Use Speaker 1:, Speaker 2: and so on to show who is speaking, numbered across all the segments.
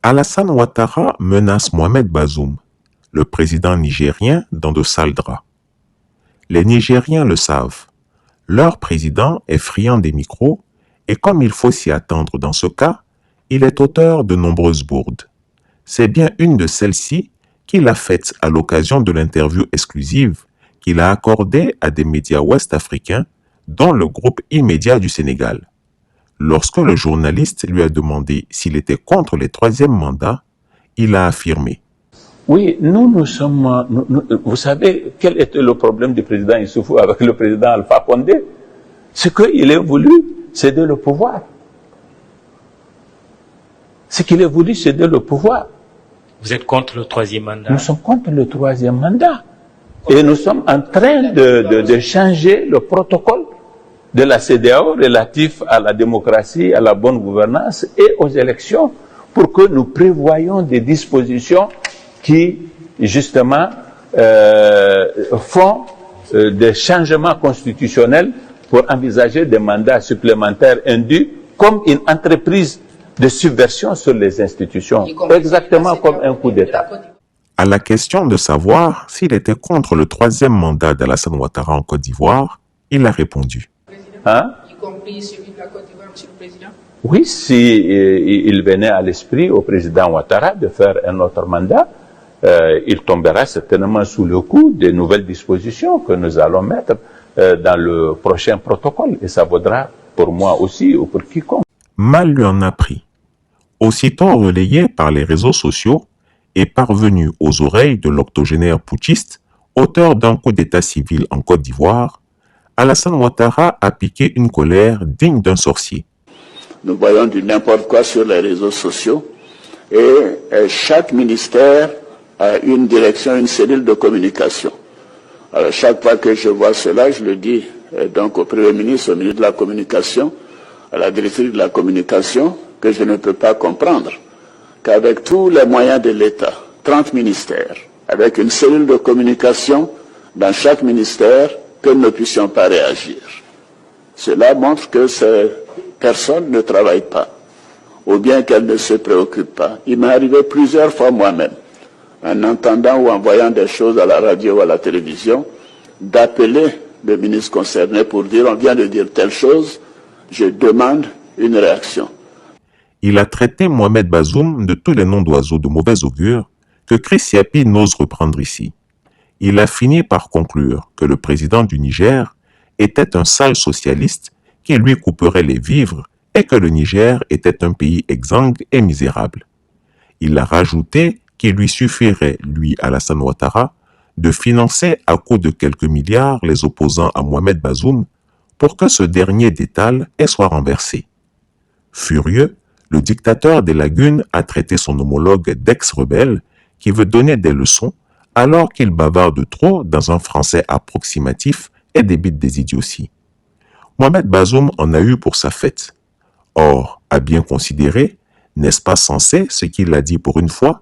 Speaker 1: Alassane Ouattara menace Mohamed Bazoum, le président nigérien, dans de sales draps. Les Nigériens le savent. Leur président est friand des micros et comme il faut s'y attendre dans ce cas, il est auteur de nombreuses bourdes. C'est bien une de celles-ci qu'il a faite à l'occasion de l'interview exclusive qu'il a accordée à des médias ouest-africains, dont le groupe Immédiat du Sénégal. Lorsque le journaliste lui a demandé s'il était contre les troisièmes mandats, il a affirmé:
Speaker 2: oui, nous sommes... vous savez, quel était le problème du président Issoufou avec le président Alpha Condé? C'est qu'il a voulu céder le pouvoir. C'est qu'il a voulu céder le pouvoir.
Speaker 3: Vous êtes contre le troisième mandat?
Speaker 2: Nous sommes contre le troisième mandat. Et nous sommes en train de changer le protocole de la CEDEAO relatif à la démocratie, à la bonne gouvernance et aux élections pour que nous prévoyions des dispositions qui, justement, font des changements constitutionnels pour envisager des mandats supplémentaires indus comme une entreprise de subversion sur les institutions, exactement comme un coup d'État.
Speaker 1: À la question de savoir s'il était contre le troisième mandat d'Alassane Ouattara en Côte d'Ivoire, il a répondu:
Speaker 2: Hein?
Speaker 4: Y compris celui de la Côte d'Ivoire, Monsieur le Président?
Speaker 2: Oui, si il venait à l'esprit au président Ouattara de faire un autre mandat, il tombera certainement sous le coup des nouvelles dispositions que nous allons mettre dans le prochain protocole. Et ça vaudra pour moi aussi ou pour quiconque.
Speaker 1: Mal lui en a pris. Aussitôt relayé par les réseaux sociaux et parvenu aux oreilles de l'octogénaire putschiste, auteur d'un coup d'état civil en Côte d'Ivoire, Alassane Ouattara a piqué une colère digne d'un sorcier.
Speaker 5: Nous voyons du n'importe quoi sur les réseaux sociaux et chaque ministère a une direction, une cellule de communication. Alors chaque fois que je vois cela, je le dis donc au Premier ministre, au ministre de la Communication, à la directrice de la Communication, que je ne peux pas comprendre qu'avec tous les moyens de l'État, 30 ministères, avec une cellule de communication dans chaque ministère, que nous ne puissions pas réagir. Cela montre que ces personnes ne travaillent pas, ou bien qu'elles ne se préoccupent pas. Il m'est arrivé plusieurs fois moi-même, en entendant ou en voyant des choses à la radio ou à la télévision, d'appeler le ministre concerné pour dire: on vient de dire telle chose, je demande une réaction.
Speaker 1: Il a traité Mohamed Bazoum de tous les noms d'oiseaux de mauvais augure que Chris Yapi n'ose reprendre ici. Il a fini par conclure que le président du Niger était un sale socialiste qui lui couperait les vivres et que le Niger était un pays exsangue et misérable. Il a rajouté qu'il lui suffirait, lui Alassane Ouattara, de financer à coût de quelques milliards les opposants à Mohamed Bazoum pour que ce dernier détale et soit renversé. Furieux, le dictateur des lagunes a traité son homologue d'ex-rebelle qui veut donner des leçons alors qu'il bavarde trop dans un français approximatif et débite des idioties. Mohamed Bazoum en a eu pour sa fête. Or, à bien considérer, n'est-ce pas censé ce qu'il a dit pour une fois?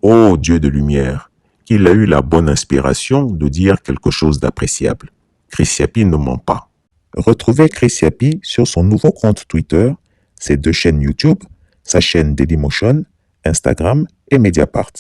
Speaker 1: Ô Dieu de lumière, qu'il a eu la bonne inspiration de dire quelque chose d'appréciable. Chris Yapi ne ment pas. Retrouvez Chris Yapi sur son nouveau compte Twitter, ses 2 chaînes YouTube, sa chaîne Dailymotion, Instagram et Mediapart.